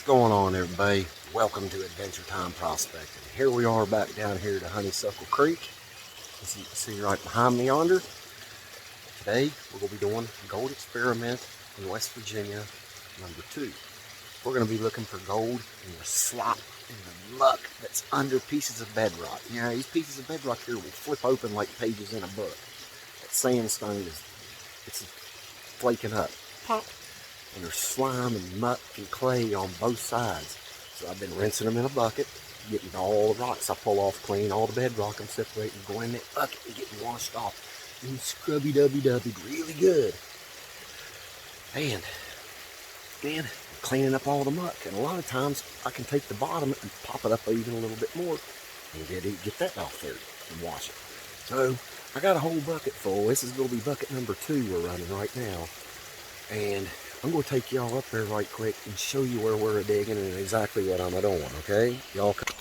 going on, everybody? Welcome to Adventure Time Prospecting. Here we are back down here to Honeysuckle Creek. As you can see right behind me yonder. Today we're going to be doing gold experiment in West Virginia number 2. We're going to be looking for gold in the slop, in the muck that's under pieces of bedrock. You know, these pieces of bedrock here will flip open like pages in a book. That sandstone it's flaking up. Pop. And there's slime and muck and clay on both sides. So I've been rinsing them in a bucket, getting all the rocks I pull off clean, all the bedrock I'm separating, go in that bucket and getting washed off. And scrubby-dubby-dubby really good. And then cleaning up all the muck. And a lot of times I can take the bottom and pop it up even a little bit more and get that off there and wash it. So I got a whole bucket full. This is going to be bucket number 2 we're running right now. And I'm going to take y'all up there right quick and show you where we're digging and exactly what I'm doing, okay? Y'all come.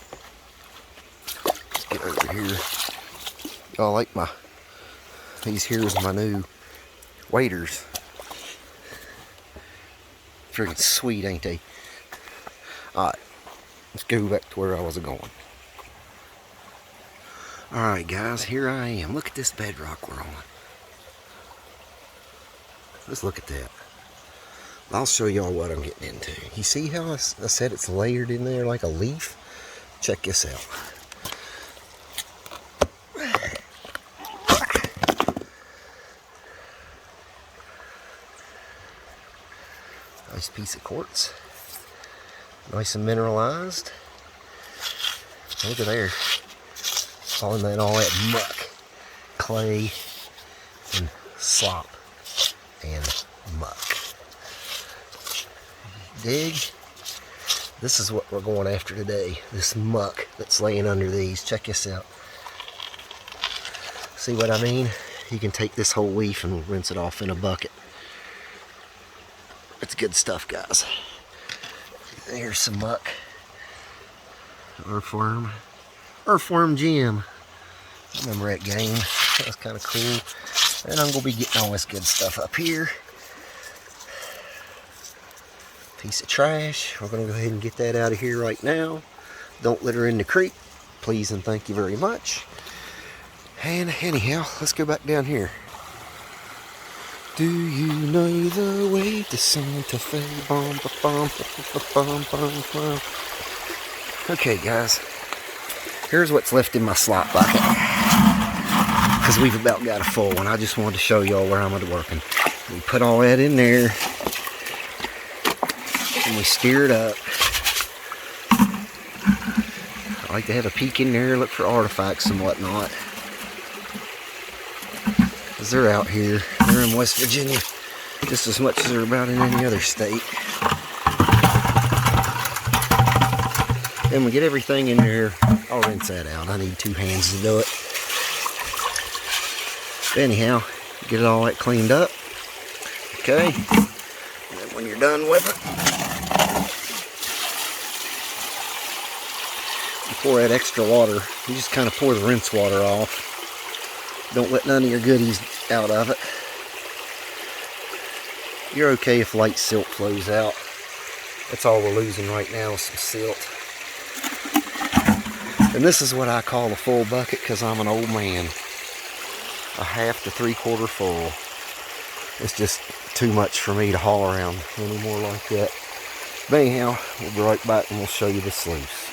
Let's get over here. Y'all like these here's my new waders. Freaking sweet, ain't they? Alright, let's go back to where I was going. Alright guys, here I am. Look at this bedrock we're on. Let's look at that. I'll show y'all what I'm getting into. You see how I said it's layered in there like a leaf? Check this out. Nice piece of quartz. Nice and mineralized. Look at there. All that muck, clay, and slop, and muck. Dig. This is what we're going after today. This muck that's laying under these. Check this out. See what I mean? You can take this whole leaf and rinse it off in a bucket. It's good stuff, guys. Here's some muck. Earthworm gem. Remember that game? That was kind of cool. And I'm going to be getting all this good stuff up here. Piece of trash. We're going to go ahead and get that out of here right now. Don't litter in the creek, please and thank you very much. And anyhow, let's go back down here. Do you know the way to Santa Fe? Bum, bum, bum, bum, bum. Okay guys, here's what's left in my slop bucket, because we've about got a full one. I just wanted to show y'all where I'm working. We put all that in there and we stir it up. I like to have a peek in there, look for artifacts and whatnot, because they're out here. They're in West Virginia just as much as they're about in any other state. Then we get everything in there. I'll rinse that out. I need 2 hands to do it. But anyhow, get it all that cleaned up. Okay. And then when you're done with it, you pour that extra water. You just kind of pour the rinse water off. Don't let none of your goodies out of it. You're okay if light silt flows out. That's all we're losing right now is some silt. And this is what I call a full bucket because I'm an old man. A half to 3/4 full. It's just too much for me to haul around anymore like that. But anyhow, we'll be right back and we'll show you the sluice.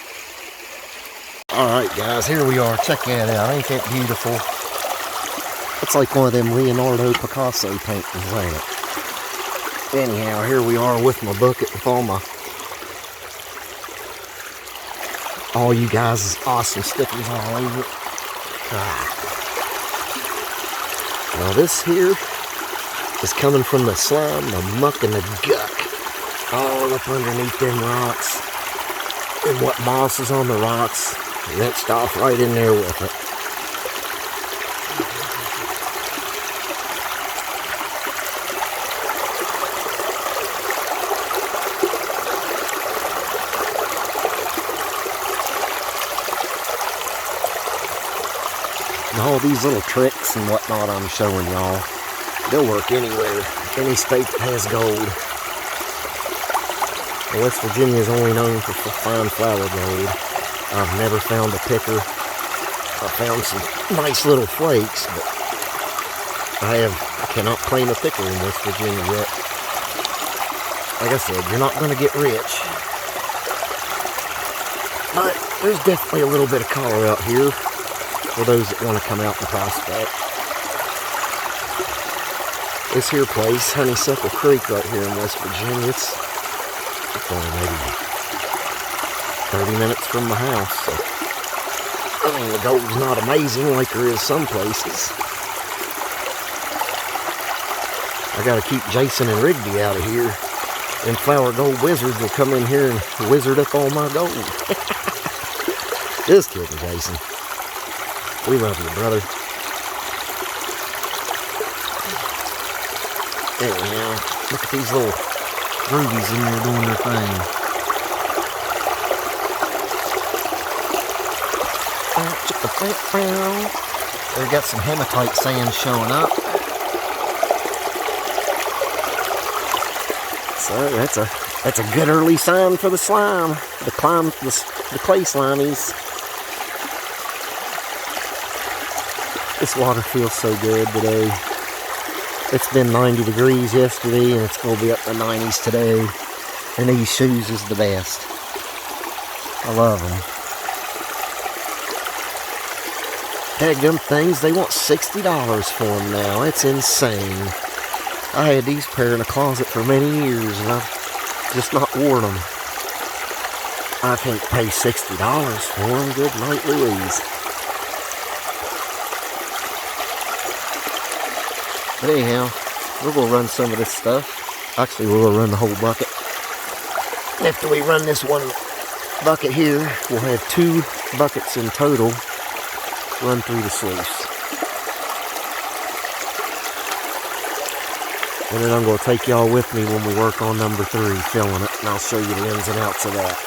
Alright guys, here we are. Check that out. Ain't that beautiful? It's like one of them Leonardo Picasso paintings, ain't it? Anyhow, here we are with my bucket with all you guys' awesome stickers all over it. Now this here is coming from the slime, the muck, and the guck. All up underneath them rocks. And what moss is on the rocks, rinsed off right in there with it. And all these little tricks and whatnot I'm showing y'all, they'll work anywhere, any state that has gold. West Virginia is only known for fine flower gold. I've never found a picker. I found some nice little flakes, but I cannot claim a picker in West Virginia yet. Like I said, you're not going to get rich. But there's definitely a little bit of color out here for those that want to come out and prospect. This here place, Honeysuckle Creek right here in West Virginia, it's only maybe 30 minutes from my house. So, I mean, the gold's not amazing like there is some places. I gotta keep Jason and Rigby out of here. And flower gold wizards will come in here and wizard up all my gold. Just kidding, Jason. We love you, brother. Anyhow, look at these little rubies in there doing their thing. They've got some hematite sand showing up. So that's a good early sign for the slime, the clay slimies. This water feels so good today. It's been 90 degrees yesterday, and it's going to be up in the 90s today. And these shoes is the best. I love them. Daggum things, they want $60 for them now. It's insane. I had these pair in a closet for many years, and I've just not worn them. I can't pay $60 for them. Good night, Louise. But anyhow, we're going to run some of this stuff. Actually, we're going to run the whole bucket. After we run this one bucket here, we'll have 2 buckets in total run through the sluice. And then I'm going to take y'all with me when we work on number 3, filling it, and I'll show you the ins and outs of that.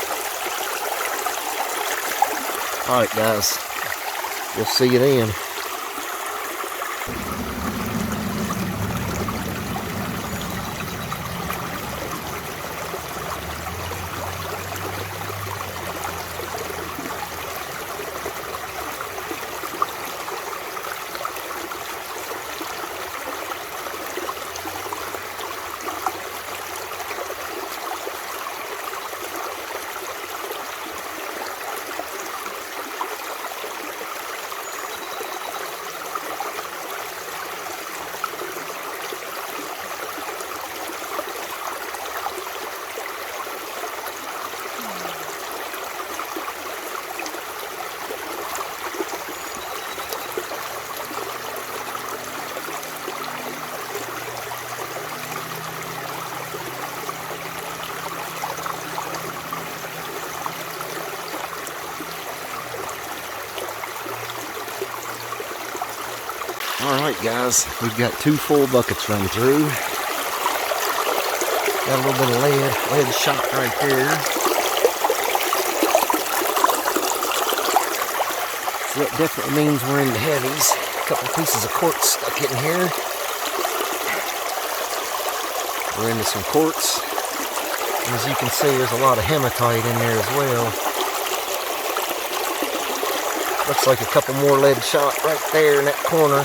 Alright guys, we'll see you then. Alright guys, we've got 2 full buckets run through. Got a little bit of lead shot right there. So that definitely means we're in the heavies. A couple pieces of quartz stuck in here. We're into some quartz. And as you can see, there's a lot of hematite in there as well. Looks like a couple more lead shot right there in that corner.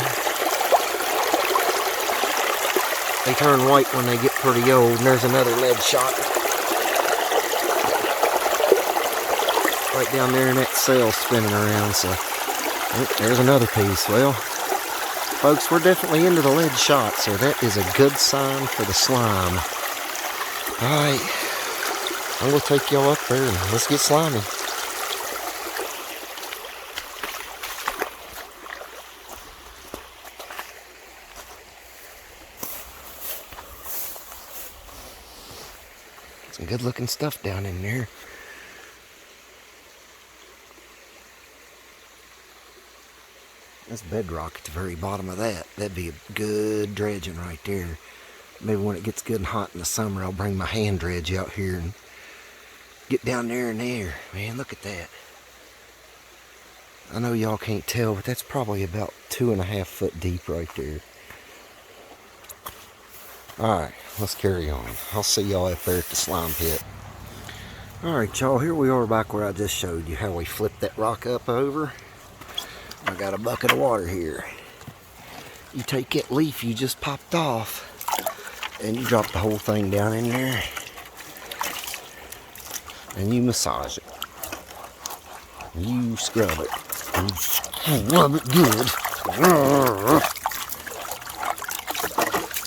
They turn white when they get pretty old, and there's another lead shot. Right down there in that cell spinning around, so there's another piece. Well, folks, we're definitely into the lead shot, so that is a good sign for the slime. Alright, I'm going to take y'all up there and let's get slimy. Some good looking stuff down in there. That's bedrock at the very bottom of that. That'd be a good dredging right there. Maybe when it gets good and hot in the summer, I'll bring my hand dredge out here and get down there and there. Man, look at that. I know y'all can't tell, but that's probably about 2.5 foot deep right there. Alright, let's carry on. I'll see y'all up there at the slime pit. Alright y'all, here we are back where I just showed you how we flipped that rock up over. I got a bucket of water here. You take that leaf you just popped off and you drop the whole thing down in there and you massage it. You scrub it. You scrub it good.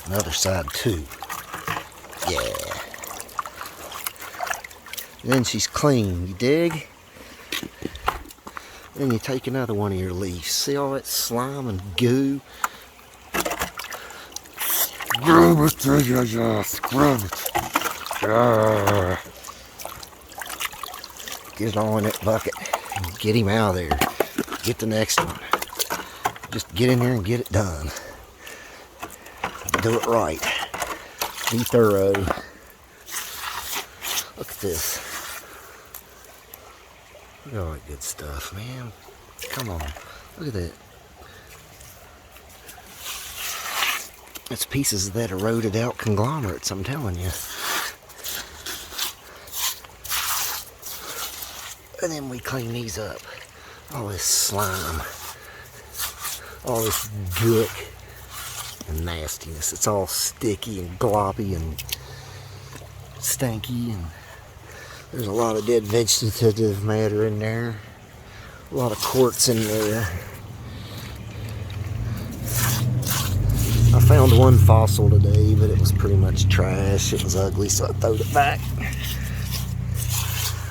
Another side too. Yeah. Then she's clean, you dig? Then you take another one of your leaves. See all that slime and goo? Scrub it, scrub it. Get it all in that bucket and get him out of there. Get the next one. Just get in there and get it done. Do it right. Be thorough. Look at this. Look at all that good stuff, man. Come on. Look at that. It's pieces of that eroded out conglomerates, I'm telling you. And then we clean these up. All this slime. All this gook and nastiness. It's all sticky and gloppy and stanky, and there's a lot of dead vegetative matter in there. A lot of quartz in there. I found one fossil today, but it was pretty much trash. It was ugly, so I throwed it back.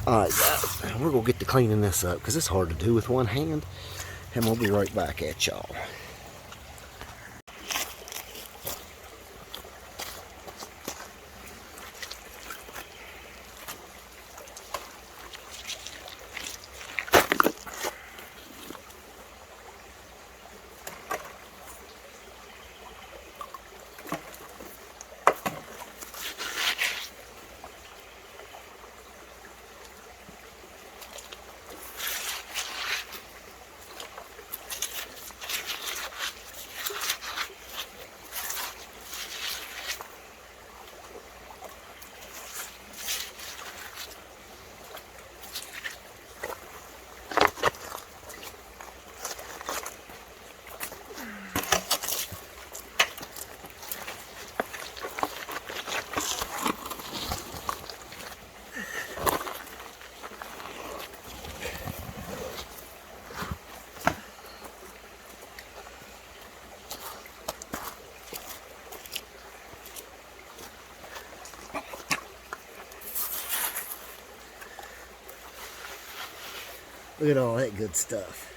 Alright guys, we're going to get to cleaning this up because it's hard to do with one hand, and we'll be right back at y'all. Look at all that good stuff.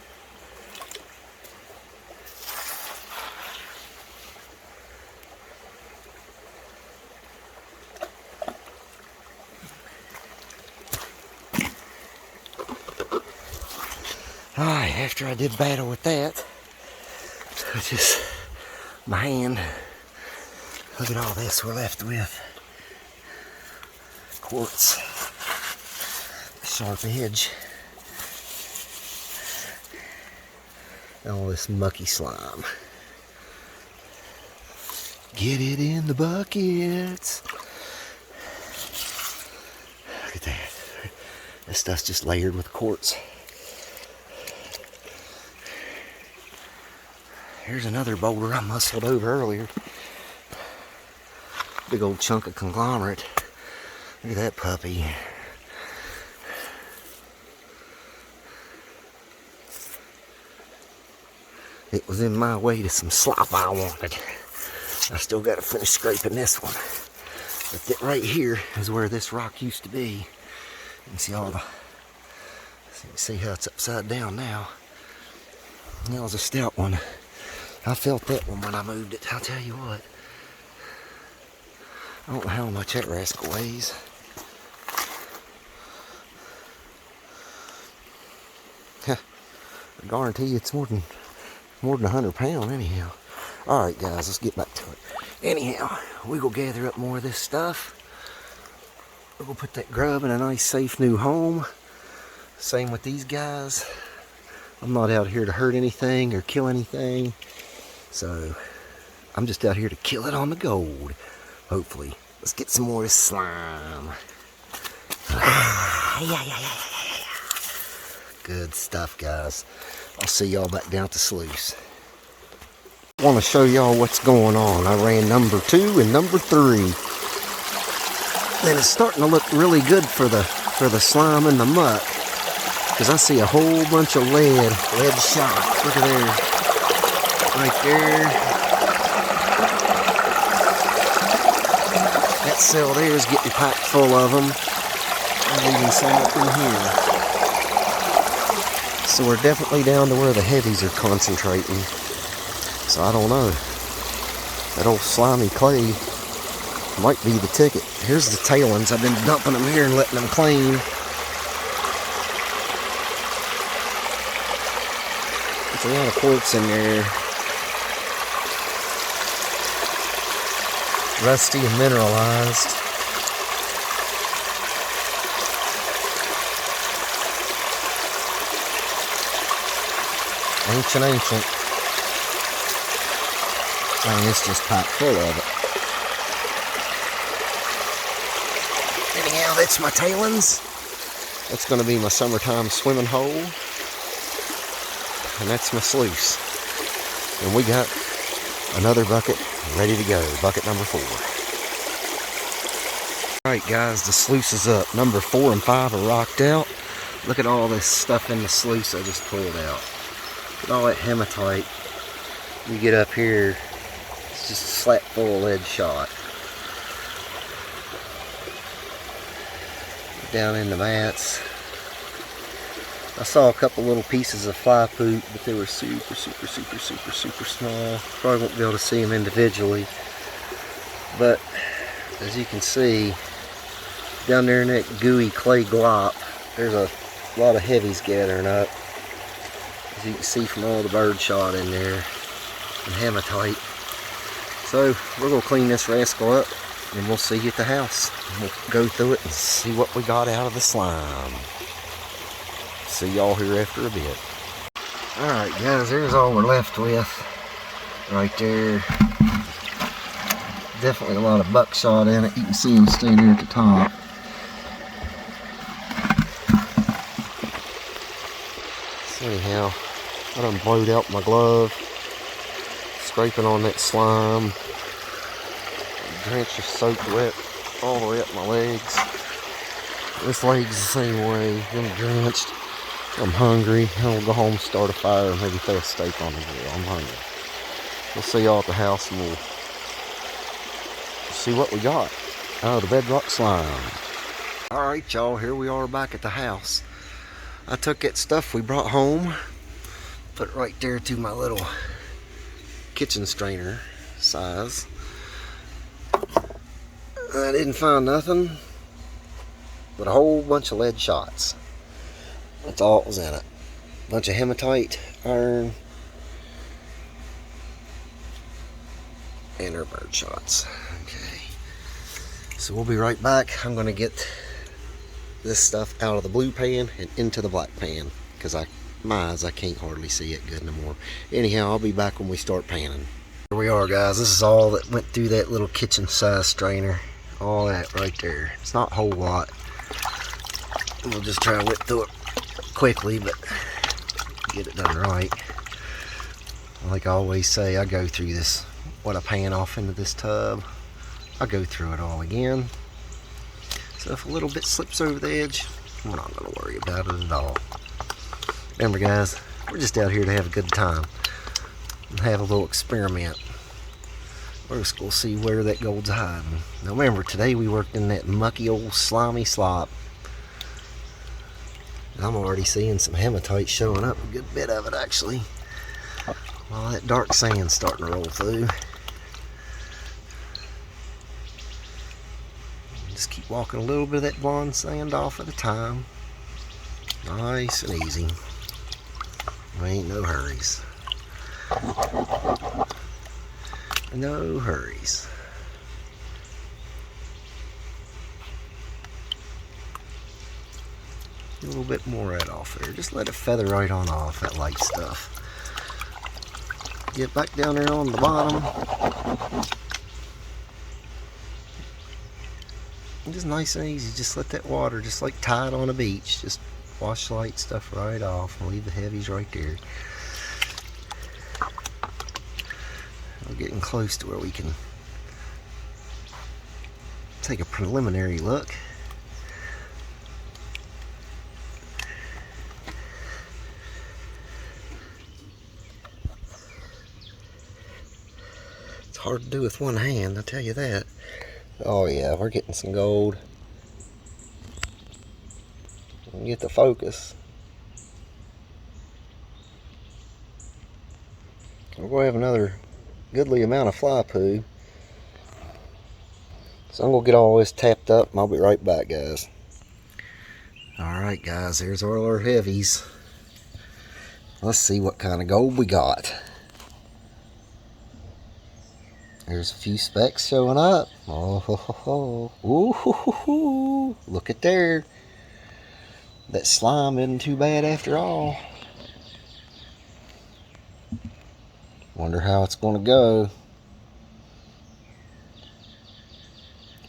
Alright, after I did battle with that, which is my hand, look at all this we're left with. Quartz, sharp edge. All this mucky slime. Get it in the buckets. Look at that. This stuff's just layered with quartz. Here's another boulder I muscled over earlier. Big old chunk of conglomerate. Look at that puppy. It was in my way to some slop I wanted. I still got to finish scraping this one. But that right here is where this rock used to be. You can see all the... See how it's upside down now. That was a stout one. I felt that one when I moved it. I'll tell you what. I don't know how much that rascal weighs. I guarantee you it's more than 100 pounds anyhow. Alright guys, let's get back to it. Anyhow, we go gather up more of this stuff. We're gonna put that grub in a nice safe new home. Same with these guys. I'm not out here to hurt anything or kill anything. So I'm just out here to kill it on the gold. Hopefully. Let's get some more of this slime. Good stuff, guys. I'll see y'all back down at the sluice. I want to show y'all what's going on. I ran number 2 and number 3. And it's starting to look really good for the slime and the muck. Because I see a whole bunch of lead shot. Look at there. Right there. That cell there is getting packed full of them. And even some up in here. So we're definitely down to where the heavies are concentrating. So I don't know. That old slimy clay might be the ticket. Here's the tailings. I've been dumping them here and letting them clean. There's a lot of quartz in there. Rusty and mineralized. Ancient. And it's just packed full of it. Anyhow, that's my tailings. That's going to be my summertime swimming hole. And that's my sluice. And we got another bucket ready to go. Bucket number 4. Alright guys, the sluice is up. Number 4 and 5 are rocked out. Look at all this stuff in the sluice I just pulled out. Look at all that hematite. You get up here, it's just a slap full of lead shot. Down in the mats. I saw a couple little pieces of fly poop, but they were super small. Probably won't be able to see them individually. But as you can see, down there in that gooey clay glop, there's a lot of heavies gathering up. As you can see from all the bird shot in there and hematite. So we're going to clean this rascal up and we'll see you at the house. We'll go through it and see what we got out of the slime. See y'all here after a bit. Alright guys, there's all we're left with. Right there. Definitely a lot of buckshot in it. You can see them stay there at the top. So anyhow, I done blowed out my glove. Scraping on that slime. Drench is soaked wet all the way up my legs. This leg's the same way. I'm drenched. I'm hungry. I'll go home, start a fire, and maybe throw a steak on the grill. I'm hungry. We'll see y'all at the house and we'll see what we got out of the bedrock slime. Alright y'all, here we are back at the house. I took that stuff we brought home, put it right there to my little kitchen strainer size. I didn't find nothing but a whole bunch of lead shots. That's all that was in it. A bunch of hematite, iron, and our bird shots. Okay. So we'll be right back. I'm going to get this stuff out of the blue pan and into the black pan. Because my eyes, I can't hardly see it good no more. Anyhow, I'll be back when we start panning. Here we are guys. This is all that went through that little kitchen size strainer. All that right there. It's not a whole lot. We'll just try to whip through it quickly, but get it done right. Like I always say, I go through this, what I pan off into this tub, I go through it all again. So if a little bit slips over the edge, we're not going to worry about it at all. Remember guys, we're just out here to have a good time and have a little experiment. We're just going to see where that gold's hiding. Now remember, today we worked in that mucky old slimy slop. I'm already seeing some hematite showing up, a good bit of it actually. All that dark sand's starting to roll through. Just keep walking a little bit of that blonde sand off at a time. Nice and easy. There ain't no hurries. No hurries. A little bit more right off there. Just let it feather right on off, that light stuff. Get back down there on the bottom. Just nice and easy. Just let that water, just like tide on a beach, just wash the light stuff right off and leave the heavies right there. We're getting close to where we can take a preliminary look. It's hard to do with one hand, I'll tell you that. Oh yeah, we're getting some gold. Get the focus. We're going to have another goodly amount of fly poo. So I'm going to get all this tapped up and I'll be right back, guys. Alright guys, there's all our heavies. Let's see what kind of gold we got. There's a few specks showing up. Oh, ho, ho, ho. Ooh, ho, ho, ho. Look at there. That slime isn't too bad after all. Wonder how it's going to go.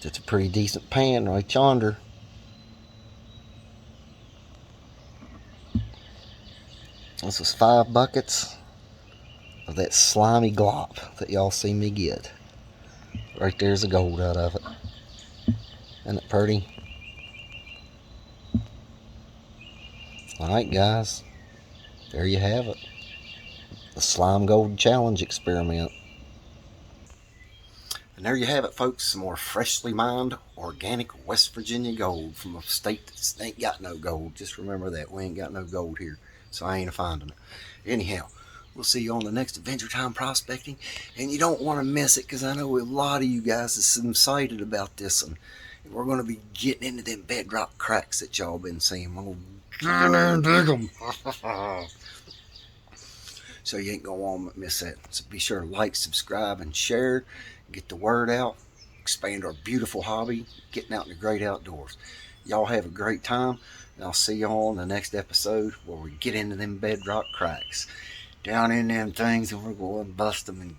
It's a pretty decent pan right yonder. This was 5 buckets of that slimy glop that y'all see me get. Right there's the gold out of it. Isn't it pretty? Alright guys, there you have it. The Slime Gold Challenge experiment. And there you have it, folks. Some more freshly mined organic West Virginia gold from a state that ain't got no gold. Just remember that. We ain't got no gold here, so I ain't finding it. Anyhow, we'll see you on the next Adventure Time Prospecting. And you don't want to miss it, because I know a lot of you guys are excited about this one. We're going to be getting into them bedrock cracks that y'all been seeing. We're going to get in there and dig them. So you ain't going to want to miss that. So be sure to like, subscribe, and share. Get the word out. Expand our beautiful hobby. Getting out in the great outdoors. Y'all have a great time. And I'll see y'all on the next episode where we get into them bedrock cracks. Down in them things, and we're going to bust them. And